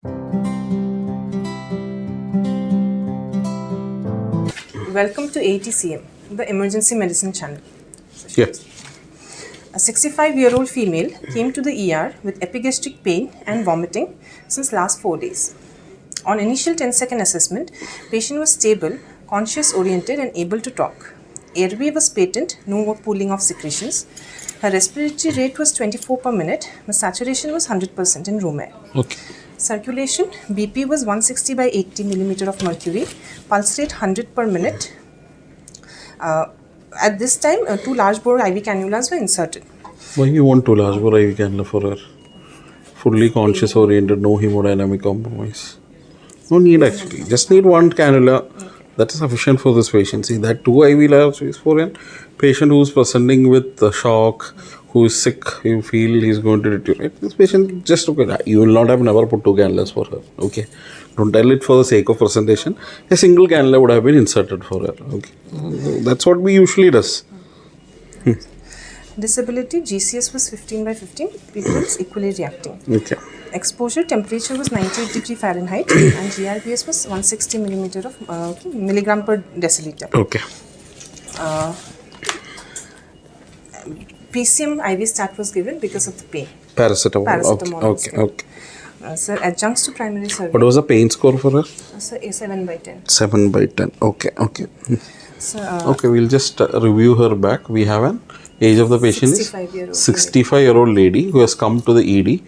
Welcome to AETCM, the Emergency Medicine channel. Yes. A 65-year-old female came to the ER with epigastric pain and vomiting since last 4 days. On initial 10-second assessment, patient was stable, conscious-oriented and able to talk. Airway was patent, no more pooling of secretions. Her respiratory rate was 24 per minute. The saturation was 100% in room air. Okay. Circulation, BP was 160 by 80 millimeter of mercury, pulse rate 100 per minute. At this time, 2 large bore IV cannulas were inserted. Why you want to large bore IV cannula for her? Fully conscious oriented, no hemodynamic compromise. No need actually. Just need one cannula. That is sufficient for this patient. See, that 2 IV large is for a patient who is presenting with shock, who is sick, you feel he is going to deteriorate. This patient just okay. You will not have never put 2 cannulas for her. Okay. Don't tell it for the sake of presentation. A single cannula would have been inserted for her. Okay. That's what we usually does. Disability, GCS was 15 by 15, people's equally reacting. Okay. Exposure, temperature was 98 degree Fahrenheit and GRPS was 160 milligram per deciliter. Okay. PCM IV stat was given because of the pain. Paracetamol. Okay. Sir, adjuncts to primary surgery. What was the pain score for her? Sir, a 7 by 10. 7 by 10. Okay. Sir, Okay, we'll just review her back. We have an age of the patient is 65-year-old lady who has come to the ED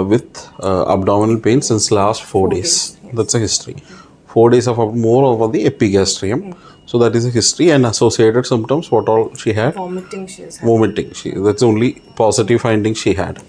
with abdominal pain since last 4 days. That's a history. 4 days of more over the epigastrium. So that is a history and associated symptoms. What all she had? Vomiting. That's the only positive finding she had.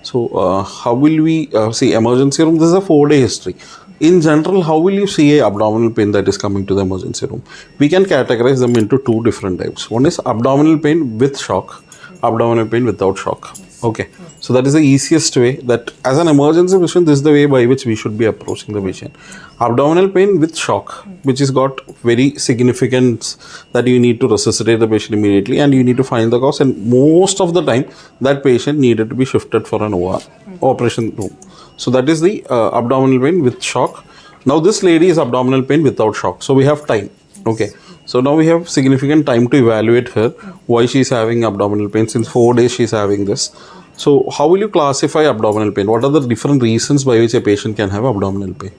So how will we see emergency room? This is a 4-day history. In general, how will you see a abdominal pain that is coming to the emergency room? We can categorize them into 2 different types. One is abdominal pain with shock, abdominal pain without shock. Okay. So that is the easiest way that as an emergency patient, this is the way by which we should be approaching the patient. Abdominal pain with shock, which has got very significant that you need to resuscitate the patient immediately and you need to find the cause, and most of the time that patient needed to be shifted for an OR, operation room. So that is the abdominal pain with shock. Now this lady is abdominal pain without shock. So we have time. Okay. So now we have significant time to evaluate her, why she is having abdominal pain. Since 4 days she is having this. So how will you classify abdominal pain? What are the different reasons by which a patient can have abdominal pain?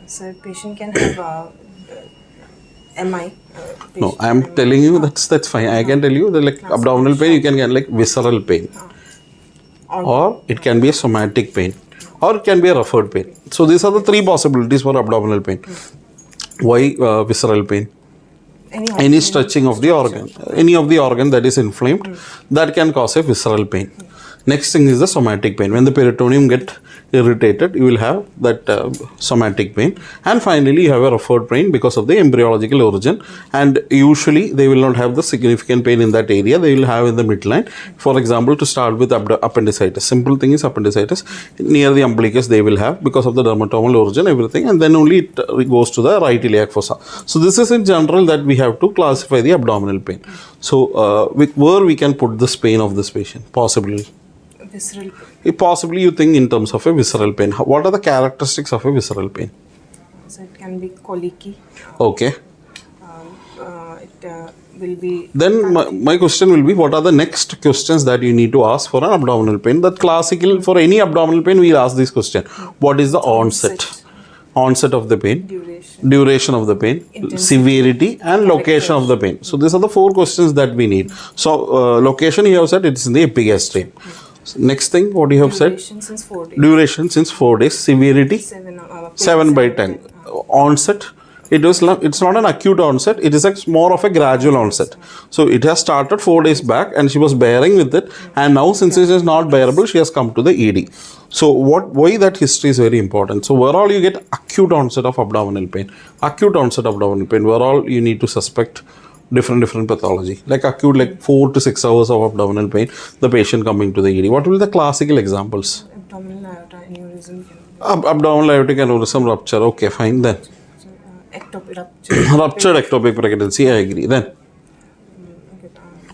So patient can have MI. No, I am telling you that's fine. I can tell you that like abdominal pain, you can get like visceral pain. Or it can be a somatic pain. Or it can be a referred pain. So these are the 3 possibilities for abdominal pain. Why visceral pain? Any stretching of the organ. Any of the organ that is inflamed, that can cause a visceral pain. Next thing is the somatic pain. When the peritoneum get irritated, you will have that somatic pain. And finally, you have a referred pain because of the embryological origin. And usually, they will not have the significant pain in that area. They will have in the midline. For example, to start with appendicitis. Simple thing is appendicitis. Near the umbilicus, they will have because of the dermatomal origin, everything. And then only it goes to the right iliac fossa. So this is in general that we have to classify the abdominal pain. So where we can put this pain of this patient? Possibly. Visceral pain. Possibly you think in terms of a visceral pain. What are the characteristics of a visceral pain? So it can be colicky. Okay. It will be... Then my question will be, what are the next questions that you need to ask for an abdominal pain? That classical, for any abdominal pain, we will ask this question. What is the onset? Onset of the pain, duration of the pain, severity and location of the pain. So these are the 4 questions that we need. So location you have said it is in the epigastrium. Next thing, what you have said? Duration since 4 days. Severity? 7 by 10. Onset? It's not an acute onset. It is more of a gradual onset. So it has started 4 days back and she was bearing with it. And now since it is not bearable, she has come to the ED. So why that history is very important. So where all you get acute onset of abdominal pain. Acute onset of abdominal pain. Where all you need to suspect different pathology, like acute, like 4 to 6 hours of abdominal pain, the patient coming to the ED. What will be the classical examples? Abdominal aorta aneurysm. Abdominal aortic aneurysm rupture. Okay, fine. Then ruptured ectopic pregnancy. I agree. Then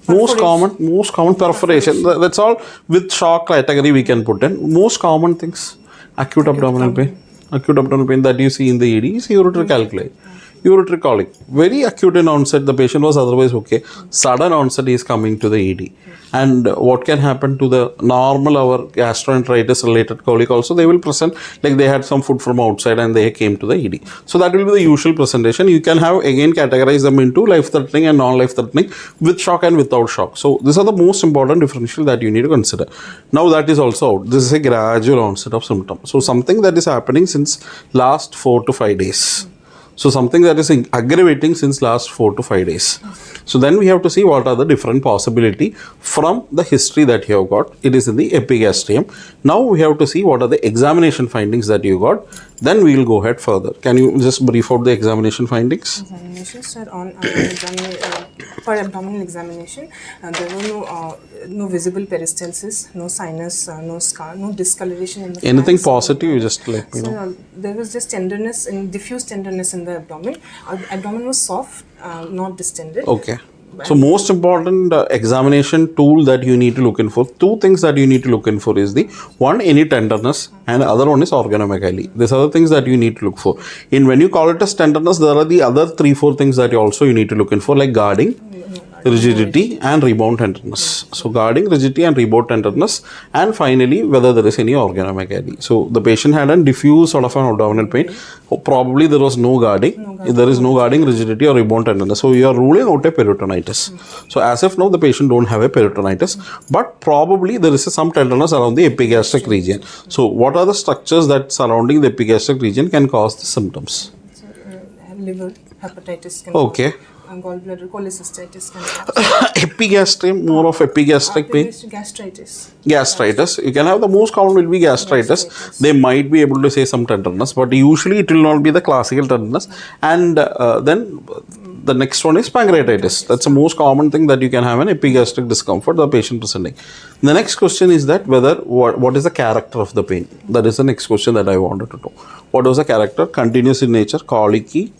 most common perforation. That's all with shock category we can put in. Most common things. Acute abdominal pain. acute abdominal pain that you see in the ED is ureteric alkali. Ureteric colic, very acute in onset, the patient was otherwise okay. Sudden onset is coming to the ED. And what can happen to the normal our gastroenteritis related colic also, they will present like they had some food from outside and they came to the ED. So that will be the usual presentation. You can have again categorize them into life threatening and non-life threatening, with shock and without shock. So these are the most important differential that you need to consider. Now that is also out. This is a gradual onset of symptom. So something that is happening since last 4 to 5 days. So something that is aggravating since last 4 to 5 days. So then we have to see what are the different possibility from the history that you have got. It is in the epigastrium. Now we have to see what are the examination findings that you got. Then we will go ahead further. Can you just brief out the examination findings? Examination, sir, on for abdominal examination, there were no visible peristalsis, no sinus, no scar, no discoloration in the Anything flanks. positive, you just let me know. So, there was just tenderness, diffuse tenderness in the abdomen. Abdomen was soft, not distended. Okay. So most important examination tool that you need to look in for, two things that you need to look in for is the one, any tenderness, and other one is organomegaly. These are the things that you need to look for. In when you call it as tenderness, there are the other 3-4 things that you need to look in for, like guarding, rigidity and rebound tenderness. So guarding, rigidity and rebound tenderness, and finally whether there is any organomegaly. So the patient had a diffuse sort of an abdominal pain. Probably there was no guarding. There is no guarding, rigidity or rebound tenderness. So you are ruling out a peritonitis. So as of now the patient don't have a peritonitis, but probably there is some tenderness around the epigastric region. So what are the structures that surrounding the epigastric region can cause the symptoms? Liver, hepatitis can Okay. gallbladder, cholecystitis can Epigastrium, more of epigastric pain. gastritis. Gastritis. You can have the most common will be gastritis. They might be able to say some tenderness, but usually it will not be the classical tenderness. And then the next one is pancreatitis. That's the most common thing that you can have an epigastric discomfort the patient presenting. The next question is that whether what is the character of the pain? That is the next question that I wanted to know. What was the character? Continuous in nature, colicky.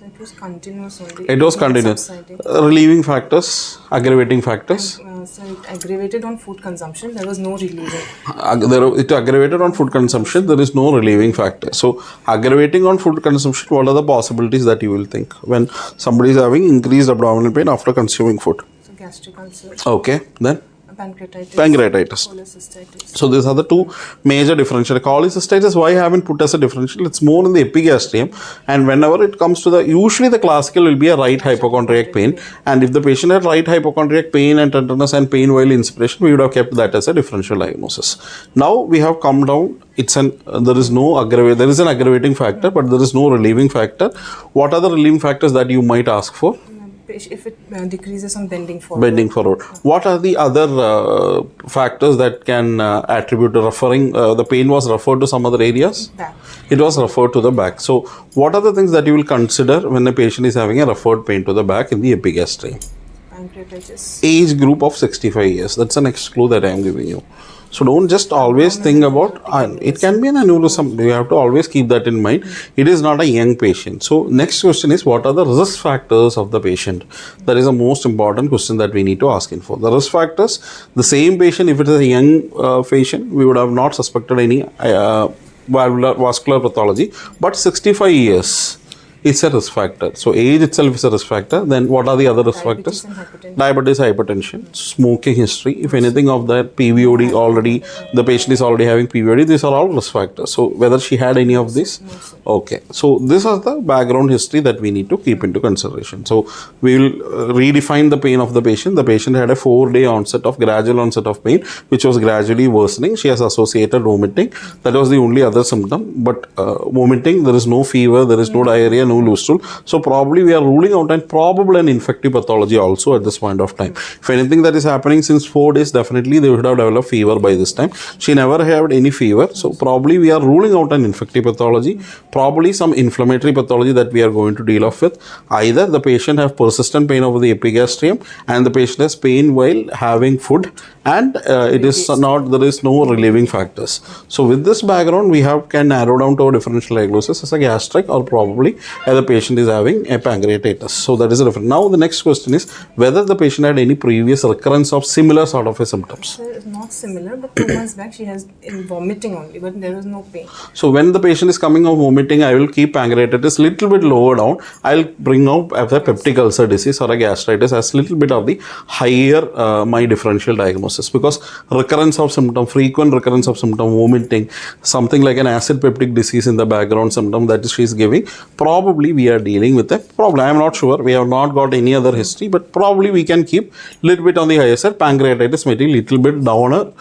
It was continuous only. It was continuous. Relieving factors, aggravating factors. So it aggravated on food consumption. There was no relieving. It aggravated on food consumption. There is no relieving factor. So aggravating on food consumption, what are the possibilities that you will think when somebody is having increased abdominal pain after consuming food? So gastric ulcer. Okay, then Pancreatitis. Cholecystitis. So these are the two major differential. Cholecystitis, why I haven't put as a differential? It's more in the epigastrium, and whenever it comes to usually the classical will be a right hypochondriac pain, and if the patient had right hypochondriac pain and tenderness and pain while inspiration, we would have kept that as a differential diagnosis. Now we have come down. There is an aggravating factor, but there is no relieving factor. What are the relieving factors that you might ask for? If it decreases on bending forward. Bending forward. What are the other factors that can attribute to referring? The pain was referred to some other areas? Back. It was referred to the back. So what are the things that you will consider when a patient is having a referred pain to the back in the epigastrium? Pancreatitis. Age group of 65 years. That's the next clue that I am giving you. So don't just always think about, it can be an aneurysm. You have to always keep that in mind. It is not a young patient. So next question is, what are the risk factors of the patient? That is the most important question that we need to ask in for. The risk factors, the same patient, if it is a young patient, we would have not suspected any vascular pathology, but 65 years. It's a risk factor. So age itself is a risk factor. Then what are the other risk factors? Diabetes, hypertension, smoking history. If anything of that, PVOD already, the patient is already having PVOD. These are all risk factors. So whether she had any of this? Okay. So this is the background history that we need to keep into consideration. So we will redefine the pain of the patient. The patient had a 4-day gradual onset of pain, which was gradually worsening. She has associated vomiting. That was the only other symptom. But vomiting, there is no fever, there is no diarrhea, no loose stool. So probably we are ruling out and probable an infective pathology also at this point of time. If anything that is happening since 4 days, definitely they would have developed fever by this time. She never had any fever. So probably we are ruling out an infective pathology, probably some inflammatory pathology that we are going to deal off with. Either the patient have persistent pain over the epigastrium and the patient has pain while having food, and there is no relieving factors. So with this background, we can narrow down to a differential diagnosis as a gastric or probably and the patient is having a pancreatitis. So that is a different. Now the next question is whether the patient had any previous recurrence of similar sort of a symptoms. So it's not similar, but 2 months back she has in vomiting only, but there was no pain. So when the patient is coming of vomiting, I will keep pancreatitis little bit lower down. I'll bring out as a peptic ulcer disease or a gastritis as little bit of the higher my differential diagnosis, because recurrence of symptom, frequent recurrence of symptom, vomiting, something like an acid peptic disease in the background symptom that she is giving, probably we are dealing with a problem. I am not sure. We have not got any other history, but probably we can keep little bit on the higher side. Pancreatitis maybe little bit downer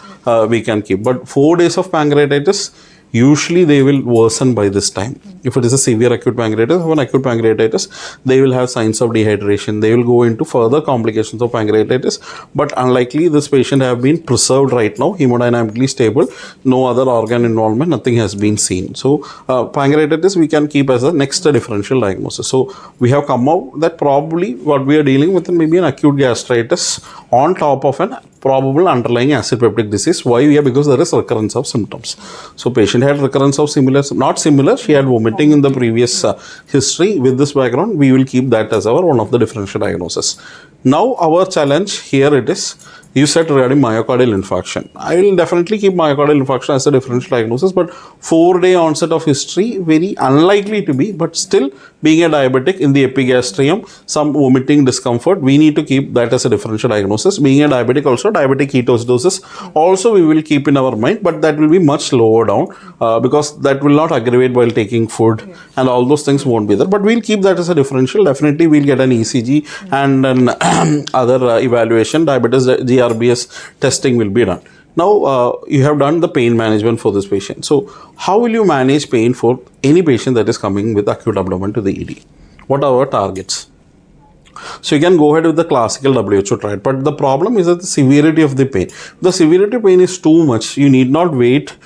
we can keep, but 4 days of pancreatitis, usually they will worsen by this time. If it is a severe acute pancreatitis or an acute pancreatitis, they will have signs of dehydration. They will go into further complications of pancreatitis, but unlikely this patient have been preserved right now, hemodynamically stable, no other organ involvement, nothing has been seen. So pancreatitis we can keep as a next differential diagnosis. So we have come out that probably what we are dealing with may be an acute gastritis on top of an probable underlying acid peptic disease. Why? Yeah, because there is recurrence of symptoms. So patient had recurrence of similar, not similar, she had vomiting in the previous history. With this background, we will keep that as our one of the differential diagnosis. Now our challenge here it is, you said regarding myocardial infarction. I will definitely keep myocardial infarction as a differential diagnosis, but 4-day onset of history, very unlikely to be, but still being a diabetic in the epigastrium, some vomiting discomfort, we need to keep that as a differential diagnosis. Being a diabetic also, diabetic ketoacidosis also we will keep in our mind, but that will be much lower down because that will not aggravate while taking food and all those things won't be there. But we'll keep that as a differential. Definitely we'll get an ECG and an other evaluation, diabetes GRBS testing will be done. Now you have done the pain management for this patient. So how will you manage pain for any patient that is coming with acute abdomen to the ED? What are our targets? So you can go ahead with the classical WHO triad, but the problem is that the severity of the pain. If the severity of pain is too much, you need not wait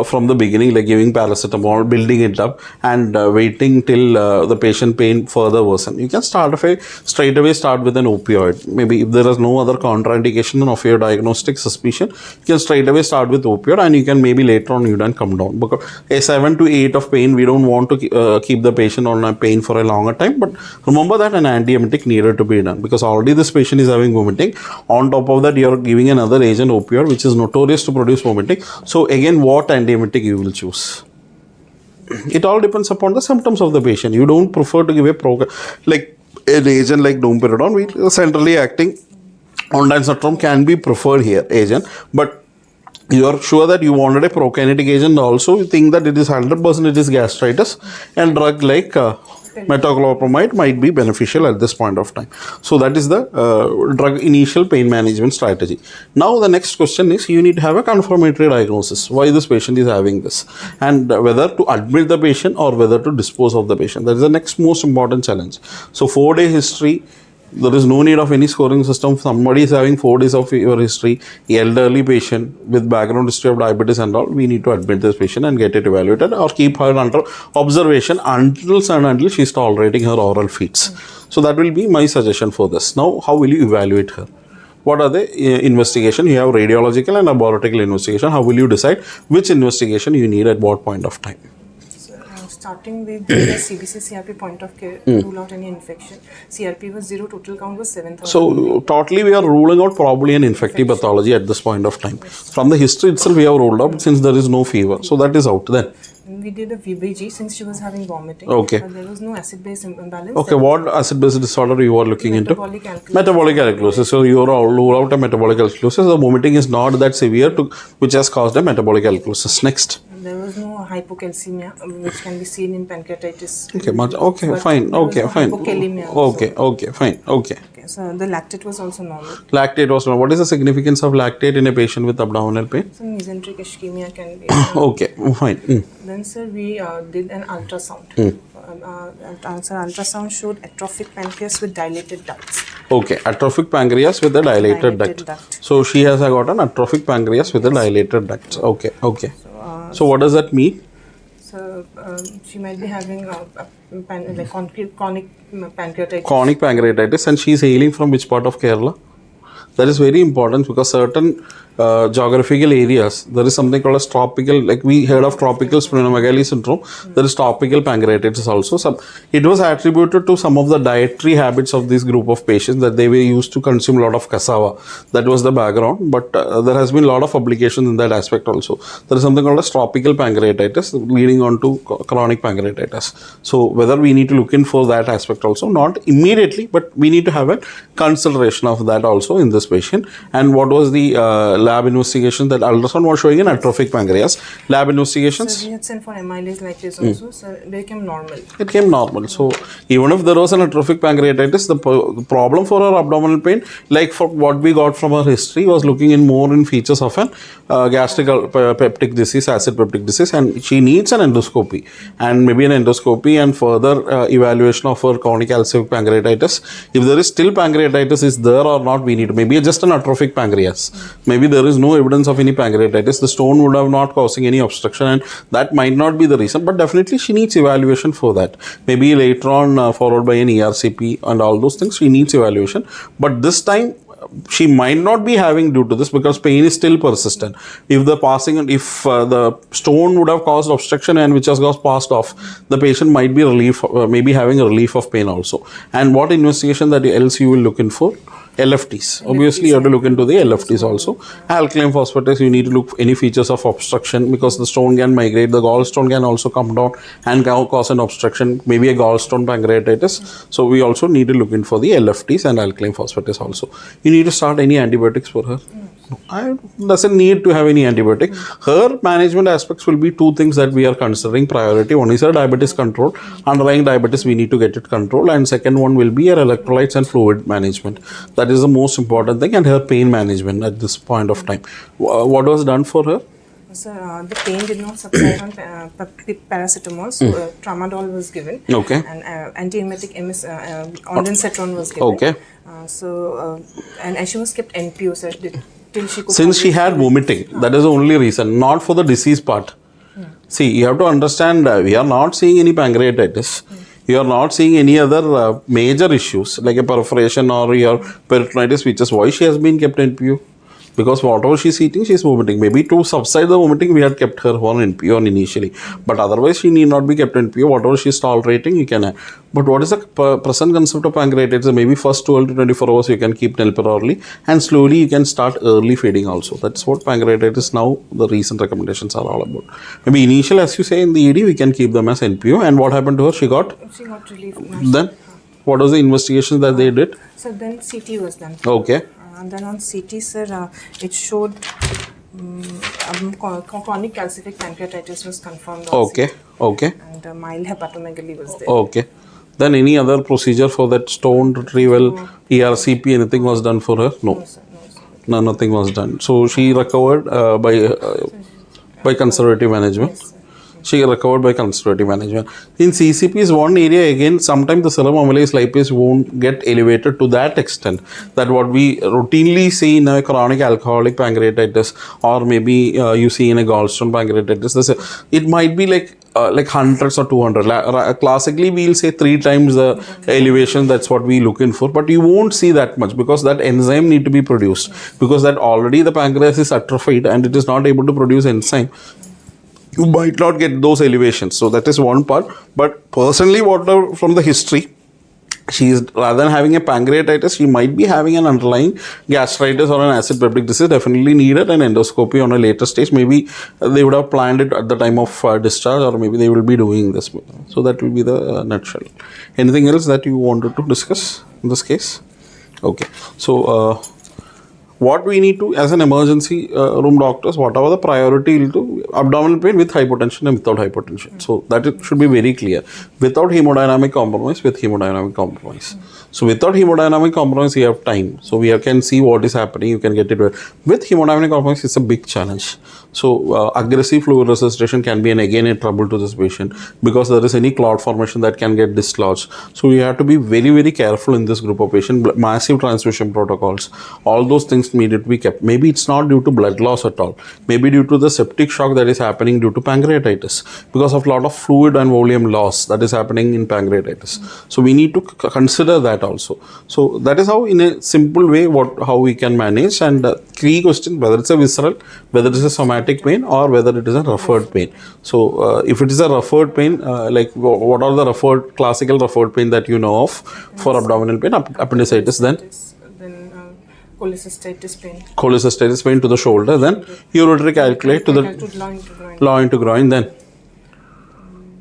from the beginning, like giving paracetamol, building it up, and waiting till the patient pain further worsen. You can straight away start with an opioid. Maybe if there is no other contraindication of your diagnostic suspicion, you can straight away start with opioid, and you can maybe later on you can come down. Because a 7 to 8 of pain, we don't want to keep the patient on a pain for a longer time. But remember that an antiemetic needed to be done, because already this patient is having vomiting. On top of that, you are giving another agent, opioid, which is notorious to produce vomiting. So again, what antiemetic you will choose? It all depends upon the symptoms of the patient. You don't prefer to give a like an agent like domperidone, which is centrally acting ondansetron can be preferred here agent, but you are sure that you wanted a prokinetic agent also. You think that it is 100% it is gastritis, and drug like metoclopramide might be beneficial at this point of time. So that is the drug initial pain management strategy. Now the next question is, you need to have a confirmatory diagnosis why this patient is having this, and whether to admit the patient or whether to dispose of the patient. That is the next most important challenge. So 4-day history, there is no need of any scoring system. Somebody is having 4 days of your history, elderly patient with background history of diabetes and all, we need to admit this patient and get it evaluated or keep her under observation until she is tolerating her oral feeds. So that will be my suggestion for this. Now, how will you evaluate her? What are the investigation? You have radiological and laboratory investigation. How will you decide which investigation you need at what point of time? Starting with the CBC CRP point of care, rule out any infection. CRP was 0, total count was 7,000. So totally we are ruling out probably an infective pathology at this point of time. From the history itself we have ruled out since there is no fever. So that is out then. We did a VBG since she was having vomiting. Okay. But there was no acid-base imbalance. Okay, what acid-base disorder you are looking into? Metabolic alkalosis. Metabolic alkalosis. So you are rule out a metabolic alkalosis. The vomiting is not that severe which has caused a metabolic alkalosis. Next. There was no hypocalcemia, which can be seen in pancreatitis. Okay, fine. Okay, fine. Okay, fine. Okay. So the lactate was also normal. Lactate was normal. What is the significance of lactate in a patient with abdominal pain? So mesenteric ischemia can be. Okay, fine. Then, sir, we did an ultrasound. Ultrasound showed atrophic pancreas with dilated ducts. Okay, atrophic pancreas with a dilated duct. So she has got an atrophic pancreas with a dilated duct. Okay. So what does that mean? So she might be having chronic pancreatitis. Chronic pancreatitis, and she is hailing from which part of Kerala? That is very important because certain geographical areas, there is something called as tropical, like we heard of tropical splenomegaly syndrome. There is tropical pancreatitis also. It was attributed to some of the dietary habits of this group of patients, that they were used to consume a lot of cassava. That was the background, but there has been a lot of publications in that aspect also. There is something called as tropical pancreatitis leading on to chronic pancreatitis. So whether we need to look in for that aspect also, not immediately, but we need to have a consideration of that also in this patient. And what was the lab investigation? That ultrasound was showing an atrophic pancreas. Lab investigations? So we had sent for amylase lipase also, so they became normal. It came normal. So even if there was an atrophic pancreatitis, the problem for her abdominal pain, like for what we got from her history, was looking in more in features of an gastric peptic disease, acid peptic disease, and she needs an endoscopy, and maybe an endoscopy and further evaluation of her chronic calcific pancreatitis. If there is still pancreatitis is there or not, we need to, maybe just an atrophic pancreas. Maybe there is no evidence of any pancreatitis. The stone would have not causing any obstruction, and that might not be the reason, but definitely she needs evaluation for that. Maybe later on followed by an ERCP and all those things, she needs evaluation. But this time she might not be having due to this, because pain is still persistent. If the stone would have caused obstruction and which has got passed off, the patient might be maybe having a relief of pain also. And what investigation that else you will look in for? LFTs. Obviously, you have to look into the LFTs also. Alkaline phosphatase, you need to look any features of obstruction, because the stone can migrate. The gallstone can also come down and cause an obstruction, maybe a gallstone pancreatitis. So we also need to look in for the LFTs and alkaline phosphatase also. You need to start any antibiotics for her? I doesn't need to have any antibiotic. Her management aspects will be two things that we are considering priority. One is her diabetes control. Underlying diabetes, we need to get it controlled. And second one will be her electrolytes and fluid management. That is the most important thing. And her pain management at this point of time. What was done for her? Sir, the pain did not subside on paracetamol, so tramadol was given. Okay. And antiemetic ondansetron was given. Okay. And she was kept NPO, sir, till she could. Since she had vomiting, that is the only reason, not for the disease part. See, you have to understand, we are not seeing any pancreatitis. You are not seeing any other major issues like a perforation or your peritonitis, which is why she has been kept NPO. Because whatever she's eating, she's vomiting. Maybe to subside the vomiting, we had kept her on NPO initially. But otherwise, she need not be kept NPO. Whatever she's tolerating, you can. But what is the present concept of pancreatitis? Maybe first 12 to 24 hours, you can keep Nelpar early. And slowly, you can start early feeding also. That's what pancreatitis now, the recent recommendations are all about. Maybe initial, as you say, in the ED, we can keep them as NPO. And what happened to her? She got relief. Then, what was the investigation that they did? So then CT was done. Okay. And then on CT, sir, it showed chronic calcific pancreatitis was confirmed. Okay. Okay. And mild hepatomegaly was there. Okay. Then any other procedure for that stone retrieval, ERCP, anything was done for her? No. No, sir. No, nothing was done. So she recovered by conservative management. Yes, sir. She recovered by conservative management. In CCP is one area, again, sometimes the serum amylase lipase won't get elevated to that extent that what we routinely see in a chronic alcoholic pancreatitis, or maybe you see in a gallstone pancreatitis. It might be like hundreds or 200. Classically, we'll say 3 times the elevation. That's what we look in for. But you won't see that much, because that enzyme need to be produced. Because that already the pancreas is atrophied and it is not able to produce enzyme. You might not get those elevations. So that is one part. But personally, from the history, she is, rather than having a pancreatitis, she might be having an underlying gastritis or an acid peptic disease. Definitely needed an endoscopy on a later stage. Maybe they would have planned it at the time of discharge, or maybe they will be doing this. So that will be the nutshell. Anything else that you wanted to discuss in this case? Okay. So what we need to, as an emergency room doctors, whatever the priority will do, abdominal pain with hypotension and without hypotension. So that it should be very clear. Without hemodynamic compromise, with hemodynamic compromise. So without hemodynamic compromise, you have time. So we can see what is happening. You can get it. With hemodynamic compromise, it's a big challenge. So aggressive fluid resuscitation can be again a trouble to this patient because there is any clot formation that can get dislodged. So we have to be very, very careful in this group of patients. Massive transfusion protocols, all those things needed to be kept. Maybe it's not due to blood loss at all. Maybe due to the septic shock that is happening due to pancreatitis because of a lot of fluid and volume loss that is happening in pancreatitis. So we need to consider that also. So that is how, in a simple way, how we can manage. And key question, whether it's a visceral, whether it's a somatic pain, or whether it is a referred pain. So if it is a referred pain, what are the classical referred pain that you know of for abdominal pain? Appendicitis, then cholecystitis pain. Cholecystitis pain to the shoulder, then ureteric calculate to the loin to groin, then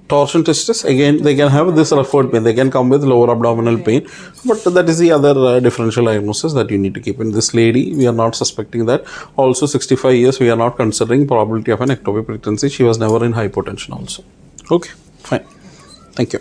torsion testis, again they can have this referred pain, they can come with lower abdominal pain, but that is the other differential diagnosis that you need to keep. In this lady, we are not suspecting that. Also 65 years, we are not considering probability of an ectopic pregnancy. She was never in hypotension also. Okay, fine, thank you.